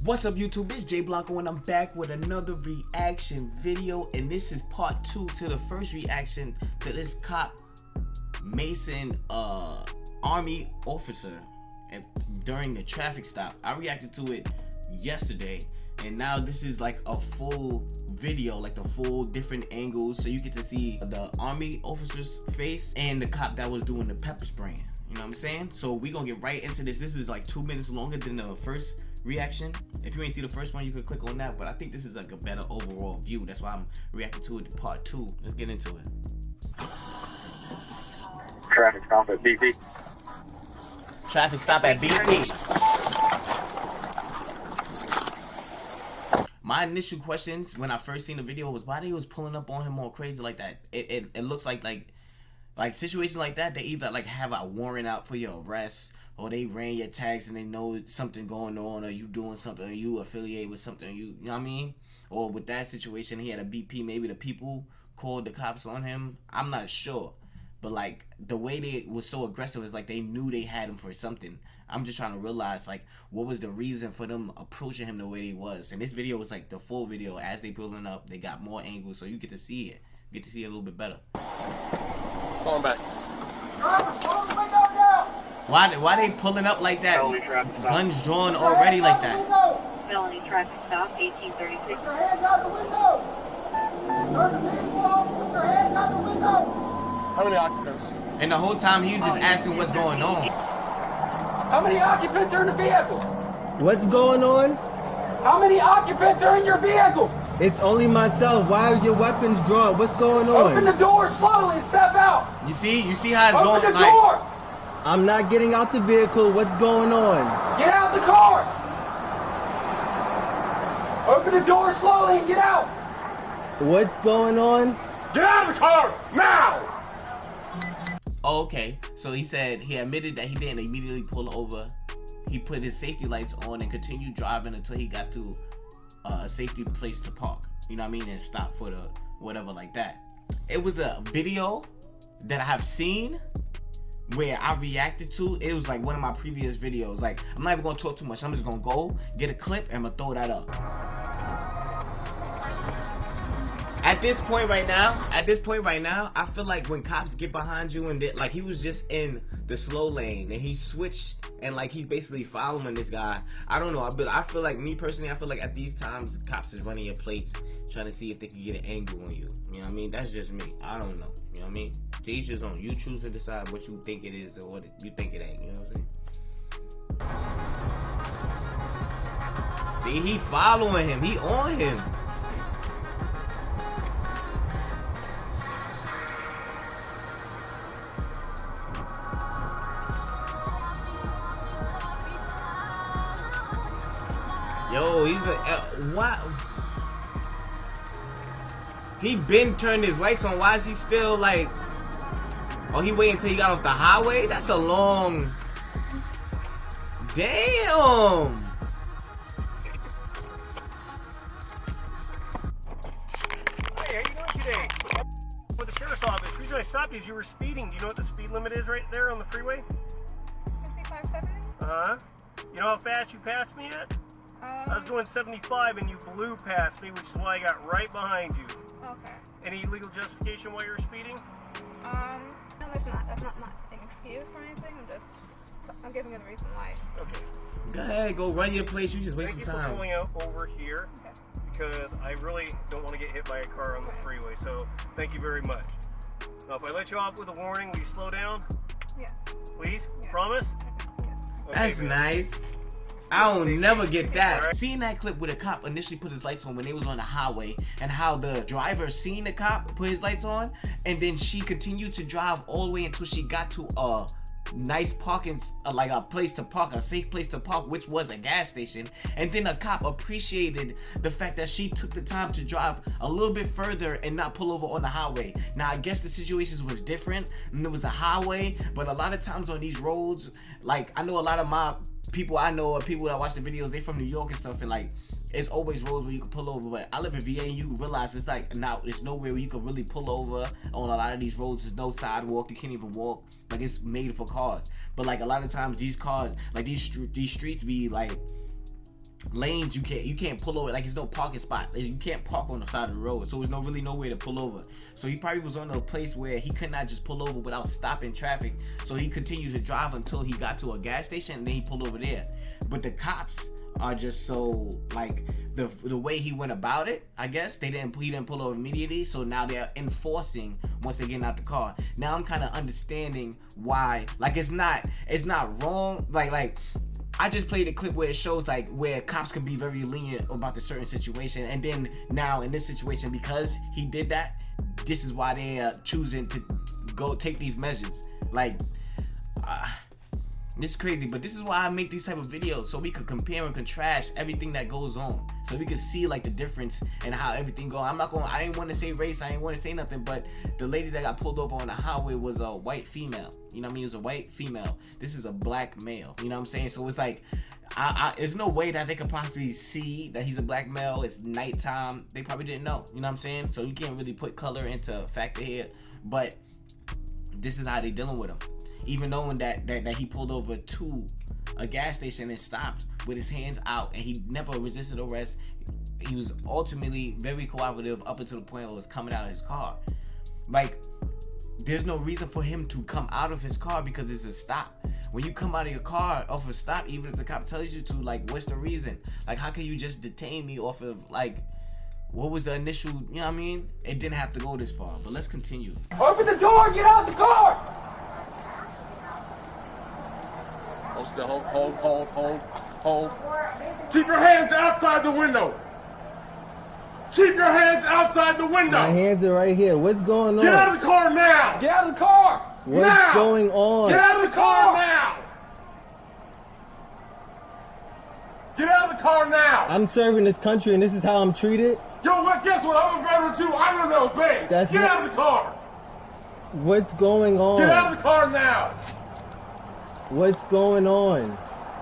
What's up YouTube, it's J Blanco and I'm back with another reaction video, and this is part 2 to the first reaction to this cop Mason army officer during the traffic stop. I reacted to it yesterday, and now this is like a full video, like the full different angles, so you get to see the army officer's face and the cop that was doing the pepper spraying. You know what I'm saying? So we gonna get right into this. This is like 2 minutes longer than the first reaction. If you ain't see the first one, you could click on that, but I think this is like a better overall view. That's why I'm reacting to it, part 2. Let's get into it. Traffic stop at BP. Traffic stop at BP. My initial questions when I first seen the video was why they was pulling up on him all crazy like that. It looks like situations like that, they either like have a warrant out for your arrest, or they ran your tags and they know something going on, or you doing something, or you affiliate with something, you know what I mean? Or with that situation, he had a BP, maybe the people called the cops on him. I'm not sure. But like the way they was so aggressive is like they knew they had him for something. I'm just trying to realize like what was the reason for them approaching him the way they was. And this video was like the full video. As they building up, they got more angles, so you get to see it. You get to see it a little bit better. Falling back. Why they pulling up like that? Guns drawn already like that. Felony traffic stop, 1836. Put your hands out the window! Turn the vehicle off! Put your hands out the window! How many occupants? And the whole time he was just asking what's going on. How many occupants are in the vehicle? What's going on? How many occupants are in your vehicle? It's only myself. Why are your weapons drawn? What's going on? Open the door slowly and step out! You see how it's going? Open the door! I'm not getting out the vehicle. What's going on? Get out the car! Open the door slowly and get out! What's going on? Get out of the car now! Oh, okay. So he said he admitted that he didn't immediately pull over. He put his safety lights on and continued driving until he got to a safety place to park. You know what I mean? And stop for the whatever like that. It was a video that I have seen where I reacted to. It was like one of my previous videos. Like, I'm not even gonna talk too much. I'm just gonna go get a clip and I'm gonna throw that up. At this point right now, I feel like when cops get behind you and like he was just in the slow lane and he switched and like he's basically following this guy. I don't know, but I feel like, me personally, I feel like at these times cops is running your plates trying to see if they can get an angle on you. You know what I mean? That's just me. I don't know. You know what I mean? It's just on you. Choose to decide what you think it is or what you think it ain't. You know what I'm saying? See, he following him. He on him. Yo, he's what? He been turned his lights on. Why is he still like? Oh, he waited until he got off the highway? That's a long. Damn. Hey, how you doing today? With the sheriff's office. The reason I stopped you is you were speeding. Do you know what the speed limit is right there on the freeway? 55, 70? Uh-huh. You know how fast you passed me at? I was going 75 and you blew past me, which is why I got right behind you. Okay. Any legal justification why you were speeding? No, there's not. That's not an excuse or anything. I'm giving you the reason why. Okay. Go ahead, go run your place. You just wasting Thank you for time. pulling out over here, because I really don't want to get hit by a car on the freeway, so thank you very much. Now, if I let you off with a warning, will you slow down? Yeah. Please? Yeah. Promise? Yeah. Okay, That's good. nice. I don't never get that. Alright. Seeing that clip where the cop initially put his lights on when they was on the highway, and how the driver seen the cop put his lights on, and then she continued to drive all the way until she got to a nice parking, like a place to park, a safe place to park, which was a gas station. And then a cop appreciated the fact that she took the time to drive a little bit further and not pull over on the highway. Now, I guess the situations was different and it was a highway, but a lot of times on these roads, like I know a lot of my people I know, or people that watch the videos, they from New York and stuff, and like it's always roads where you can pull over, but I live in VA and you realize it's like now there's nowhere where you can really pull over on a lot of these roads. There's no sidewalk, you can't even walk, like it's made for cars. But like a lot of times these cars, like these streets be like lanes you can't pull over, like there's no parking spot. You can't park on the side of the road, so there's really nowhere to pull over. So he probably was on a place where he could not just pull over without stopping traffic, so he continued to drive until he got to a gas station, and then he pulled over there. But the cops are just so, like, the way he went about it, I guess he didn't pull over immediately, so now they're enforcing once they're getting out the car. Now I'm kind of understanding why, like, it's not wrong, like I just played a clip where it shows like where cops can be very lenient about the certain situation, and then now in this situation, because he did that, this is why they are choosing to go take these measures. Like, it's crazy, but this is why I make these type of videos, so we could compare and contrast everything that goes on, so we could see like the difference and how everything goes. I didn't want to say race, I didn't want to say nothing, but the lady that got pulled over on the highway was a white female. You know what I mean? It was a white female. This is a black male. You know what I'm saying? So it's like, there's no way that they could possibly see that he's a black male. It's nighttime. They probably didn't know. You know what I'm saying? So you can't really put color into factor here, but this is how they dealing with him. Even knowing that he pulled over to a gas station and stopped with his hands out, and he never resisted arrest. He was ultimately very cooperative up until the point where it was coming out of his car. Like, there's no reason for him to come out of his car because it's a stop. When you come out of your car off a stop, even if the cop tells you to, like, what's the reason? Like, how can you just detain me off of, like, what was the initial, you know what I mean? It didn't have to go this far, but let's continue. Open the door, get out the car! Hold. Keep your hands outside the window. Keep your hands outside the window. My hands are right here. What's going on? Get out of the car now. Get out of the car! What's now. going on? Get out of the car now. Get out of the car now. I'm serving this country and this is how I'm treated? Yo, what? Guess what? I'm a veteran too. I'm gonna obey. Get out of the car. What's going on? Get out of the car now. What's going on?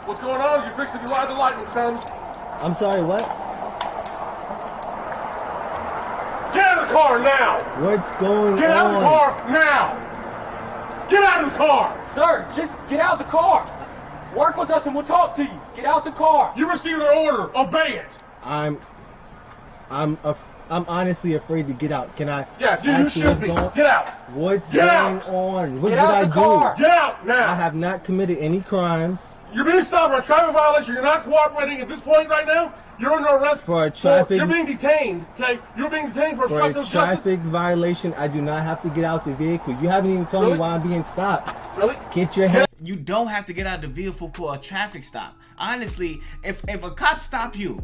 What's going on? You're fixing to ride the lightning, son. I'm sorry, what? Get out of the car now. What's going on? Get out of the car now. Get out of the car. Sir, just get out the car. Work with us and we'll talk to you. Get out the car. You received an order. Obey it. I'm honestly afraid to get out. Can I? Yeah, you should be. Get out. What's Get going out. on? What Get did out I the car. do? Get out now. I have not committed any crimes. You're being stopped for a traffic violation. You're not cooperating at this point right now. You're under arrest For a traffic- You're being detained. Okay, you're being detained for For a obstruction of justice. traffic violation, I do not have to get out the vehicle. You haven't even told me Really? why I'm being stopped. Really? Get your head. You don't have to get out of the vehicle for a traffic stop. Honestly, if a cop stop you,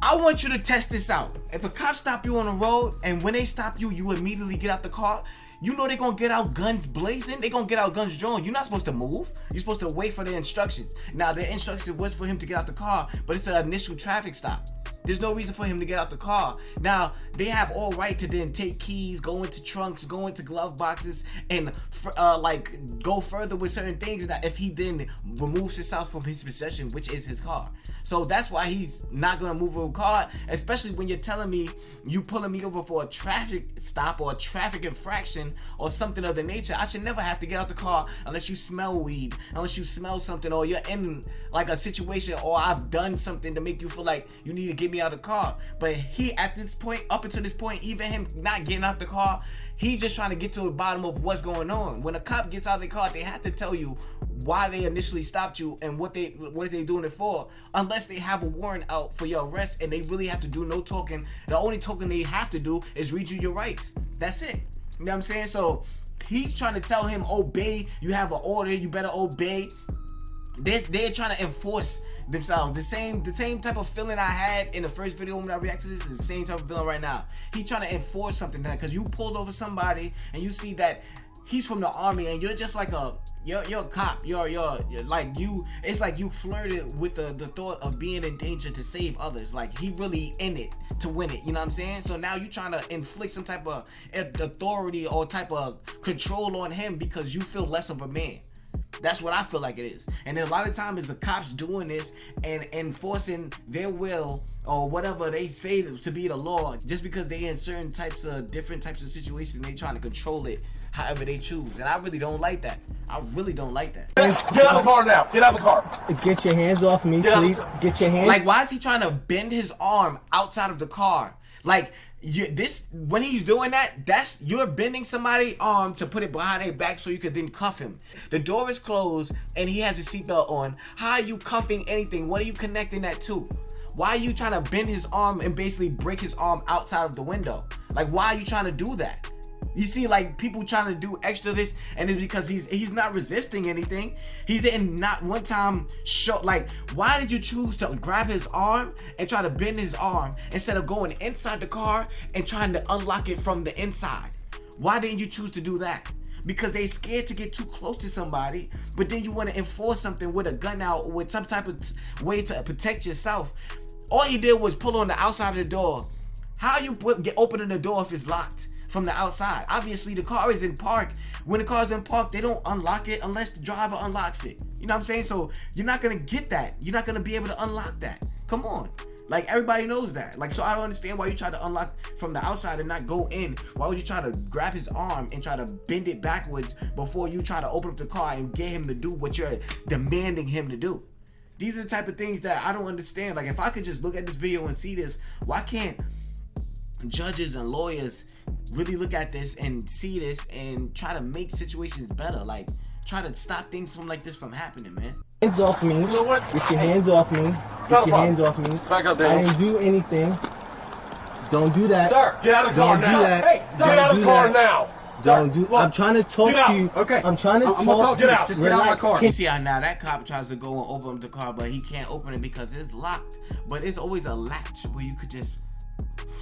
I want you to test this out. If a cop stop you on the road and when they stop you, you immediately get out the car, you know they're gonna get out guns blazing. They're gonna get out guns drawn. You're not supposed to move. You're supposed to wait for their instructions. Now, their instruction was for him to get out the car, but it's an initial traffic stop. There's no reason for him to get out the car. Now, they have all right to then take keys, go into trunks, go into glove boxes, and like go further with certain things. That if he then removes himself from his possession, which is his car. So that's why he's not gonna move a car, especially when you're telling me you pulling me over for a traffic stop or a traffic infraction or something of the nature. I should never have to get out the car unless you smell weed, unless you smell something, or you're in like a situation, or I've done something to make you feel like you need to get me out of the car. But he, at this point, up until this point, even him not getting out the car, he's just trying to get to the bottom of what's going on. When a cop gets out of the car, they have to tell you why they initially stopped you and what are they doing it for, unless they have a warrant out for your arrest and they really have to do no talking. The only talking they have to do is read you your rights. That's it. You know what I'm saying? So he's trying to tell him, obey. You have an order, you better obey. They're trying to enforce themselves. The same type of feeling I had in the first video when I reacted to this is the same type of feeling right now. He's trying to enforce something now because you pulled over somebody and you see that he's from the army and you're just like you're a cop. You're like you. It's like you flirted with the thought of being in danger to save others. Like he really in it to win it. You know what I'm saying? So now you trying to inflict some type of authority or type of control on him because you feel less of a man. That's what I feel like it is. And a lot of times it's the cops doing this and enforcing their will or whatever they say to be the law just because they in certain different types of situations, they trying to control it however they choose. And I really don't like that. I really don't like that. Get out of the car now. Get out of the car. Get your hands off me, please. Get your hands. Like, why is he trying to bend his arm outside of the car? Like, when he's doing that, you're bending somebody's arm to put it behind their back so you could then cuff him. The door is closed and he has his seatbelt on. How are you cuffing anything? What are you connecting that to? Why are you trying to bend his arm and basically break his arm outside of the window? Like, why are you trying to do that? You see, like, people trying to do extra this, and it's because he's not resisting anything. He didn't not one time show, like, why did you choose to grab his arm and try to bend his arm instead of going inside the car and trying to unlock it from the inside? Why didn't you choose to do that? Because they scared to get too close to somebody, but then you want to enforce something with a gun out or with some type of way to protect yourself. All he did was pull on the outside of the door. How you opening the door if it's locked from the outside? Obviously, the car is in park. When the car's in park, they don't unlock it unless the driver unlocks it. You know what I'm saying? So you're not gonna get that. You're not gonna be able to unlock that. Come on. Like, everybody knows that. Like, so I don't understand why you try to unlock from the outside and not go in. Why would you try to grab his arm and try to bend it backwards before you try to open up the car and get him to do what you're demanding him to do? These are the type of things that I don't understand. Like, if I could just look at this video and see this, why can't judges and lawyers really look at this and see this and try to make situations better? Like, try to stop things from like this from happening, man. Hands off me. You know what? Get your hands off me. Get your hands off me. Back up, I Daniel. didn't do anything. Don't do that. Sir, get out of the car Don't now. do that. Hey, sir, get out of the Don't car do that. now. Don't do. Look, I'm trying to talk get out. to you. Okay. I'm trying to I'm gonna talk. get out. Just get out of my car. You see how now that cop tries to go and open up the car, but he can't open it because it's locked. But it's always a latch where you could just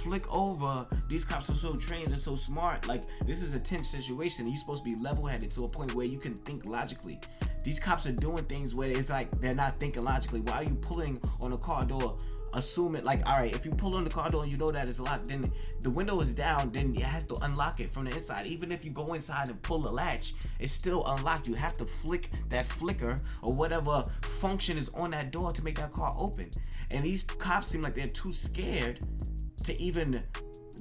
flick over. These cops are so trained and so smart. Like, this is a tense situation. You're supposed to be level-headed to a point where you can think logically. These cops are doing things where it's like they're not thinking logically. Why are you pulling on a car door? Assuming, like, all right, if you pull on the car door and you know that it's locked, then the window is down, then it has to unlock it from the inside. Even if you go inside and pull the latch, it's still unlocked. You have to flick that flicker or whatever function is on that door to make that car open. And these cops seem like they're too scared to even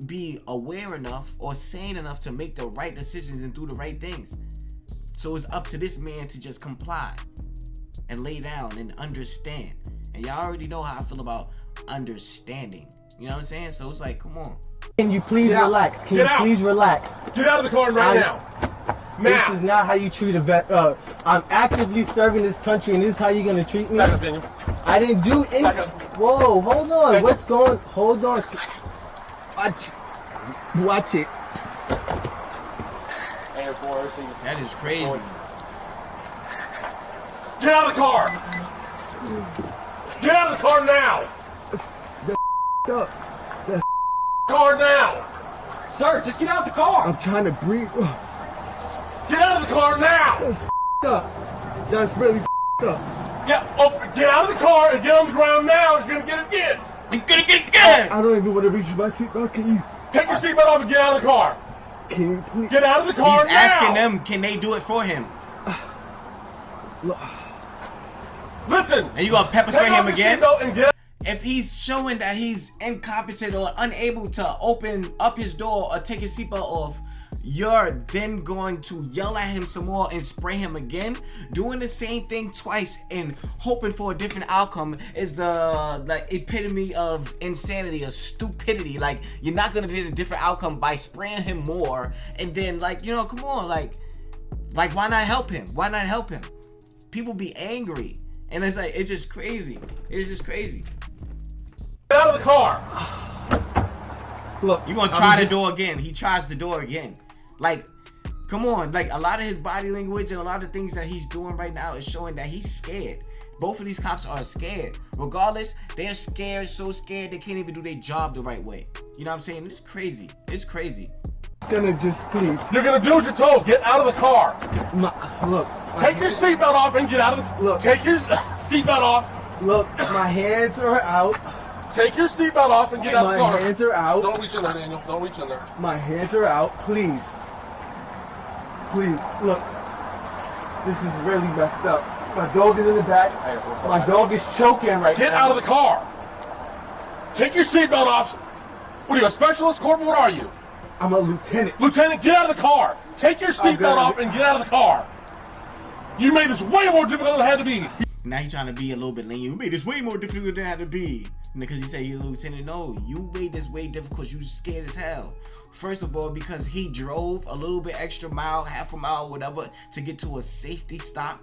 be aware enough or sane enough to make the right decisions and do the right things. So it's up to this man to just comply and lay down and understand. And y'all already know how I feel about understanding. You know what I'm saying? So it's like, come on. Can you please relax? Can you please relax? Get out of the car right now. Now. This is not how you treat a vet. I'm actively serving this country, and this is how you're gonna treat me. Back up, Daniel. I didn't do anything. Back up. Whoa, hold on. Back What's going? Hold on. Watch it. That is crazy. Get out of the car. Get out of the car now. Car now. Sir, just get out of the car. I'm trying to breathe. Get out of the car now. That's up. That's really up. Yeah, get out of the car and get on the ground now. You're gonna get it again. You're gonna get it again. I don't even want to reach my seatbelt. Can you? Take your seatbelt off and get out of the car. Can you please? Get out of the car He's now. asking them, can they do it for him? Listen. And you gonna pepper spray him again? And get If he's showing that he's incompetent or unable to open up his door or take his seatbelt off, you're then going to yell at him some more and spray him again. Doing the same thing twice and hoping for a different outcome is the epitome of insanity or stupidity. Like, you're not gonna get a different outcome by spraying him more and then, like, you know, come on, like why not help him? Why not help him? People be angry. And it's like, it's just crazy. It's just crazy. Get out of the car. Look, You gonna try the door again. He tries the door again. Like, come on. Like, a lot of his body language and a lot of things that he's doing right now is showing that he's scared. Both of these cops are scared. Regardless, they're scared, so scared they can't even do their job the right way. You know what I'm saying? It's crazy. It's crazy. It's gonna just please. You're gonna do as you're told. Get out of the car. Look. Take your seatbelt off and get out of the. Look. Take your seatbelt off. Look, my hands are out. Take your seatbelt off and get out of the car. My hands are out. Don't reach in there, Daniel. Don't reach in there. My hands are out. Please. Please. Look. This is really messed up. My dog is in the back. My dog is choking right now. Get out of the car. Take your seatbelt off. What are you, a specialist, corporal? What are you? I'm a lieutenant. Lieutenant, get out of the car. Take your seatbelt off and get out of the car. You made this way more difficult than it had to be. Now he's trying to be a little bit lenient. You made this way more difficult than it had to be. Because you say you're a lieutenant. No, you made this way difficult because you scared as hell. First of all, because he drove a little bit extra mile, half a mile, whatever, to get to a safety stop.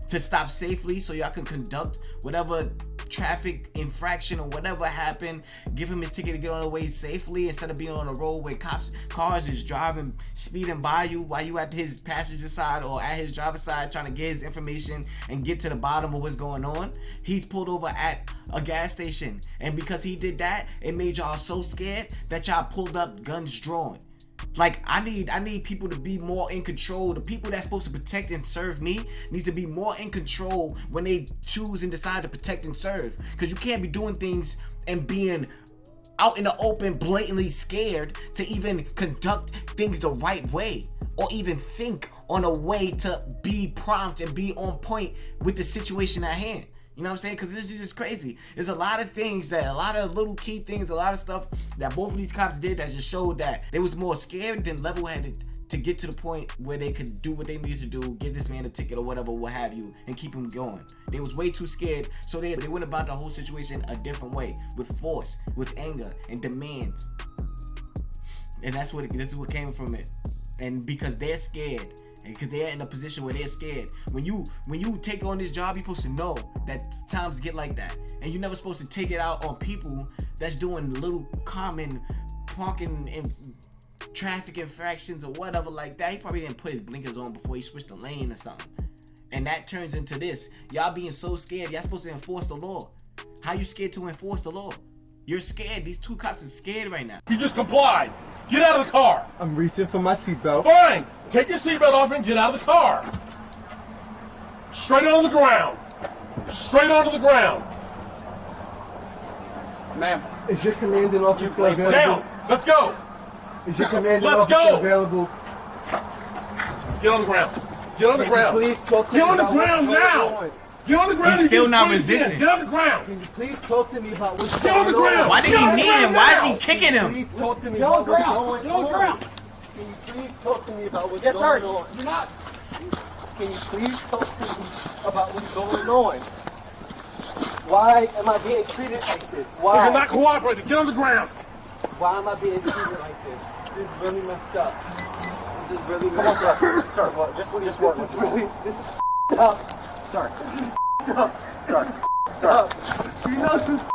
To stop safely so y'all can conduct whatever traffic infraction or whatever happened. Give him his ticket to get on the way safely instead of being on the road where cars is driving, speeding by you while you at his passenger side or at his driver's side trying to get his information and get to the bottom of what's going on. He's pulled over at a gas station, and because he did that, it made y'all so scared that y'all pulled up guns drawn. Like, I need people to be more in control. The people that's supposed to protect and serve me needs to be more in control when they choose and decide to protect and serve. Because you can't be doing things and being out in the open blatantly scared to even conduct things the right way or even think on a way to be prompt and be on point with the situation at hand. You know what I'm saying? Because this is just crazy. There's a lot of things a lot of little key things, a lot of stuff that both of these cops did that just showed that they was more scared than level-headed to get to the point where they could do what they needed to do, give this man a ticket or whatever, what have you, and keep him going. They was way too scared, so they went about the whole situation a different way, with force, with anger, and demands. And that's what came from it. And because they're scared, because they're in a position where they're scared. When you take on this job, you're supposed to know that times get like that, and you're never supposed to take it out on people that's doing little common parking and traffic infractions or whatever like that. He probably didn't put his blinkers on before he switched the lane or something, and that turns into this. Y'all being so scared. Y'all supposed to enforce the law. How you scared to enforce the law? You're scared. These two cops are scared right now. You just complied. Get out of the car. I'm reaching for my seatbelt. Fine. Take your seatbelt off and get out of the car. Straight on the ground. Straight onto the ground. Ma'am. Is your commanding officer available? Down. Let's go. Is your commanding Let's officer go. available? Get on the ground. Get on the Can ground. you please talk to me Get on the about what's ground going now. on? Get on the ground. He's and still get not straight resisting. again. Get on the ground. Can you please talk to me about what's Get on going the ground. Why did Get he on the knee him? ground Why is now. he kicking him? Please talk to me Get on about the what's ground. going Get on the on. ground. Can you please talk to me about what's Yes, sir. going on? You're not. Can you please talk to me about what's going on? Why am I being treated like this? You're Why? not cooperating. Get on the ground. Why am I being treated like this? This is really messed up. This is really Come on, messed up. sir. Sir, well, just This work is with me. really, this is up. Sir. Sir. Sir. You know this is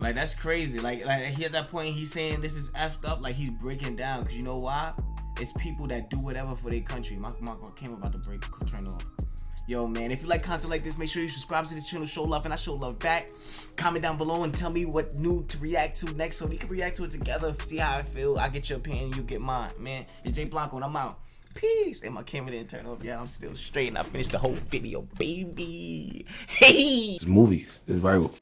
Like, that's crazy. Like he at that point, he's saying this is effed up. Like, he's breaking down. Because you know why? It's people that do whatever for their country. My camera about to break. Turn off. Yo, man, if you like content like this, make sure you subscribe to this channel, show love, and I show love back. Comment down below and tell me what new to react to next so we can react to it together, see how I feel. I get your opinion, you get mine, man. It's Jay Blanco, and I'm out. Peace. And my camera didn't turn off. Yeah, I'm still straight, and I finished the whole video, baby. Hey! It's movies. It's Bible.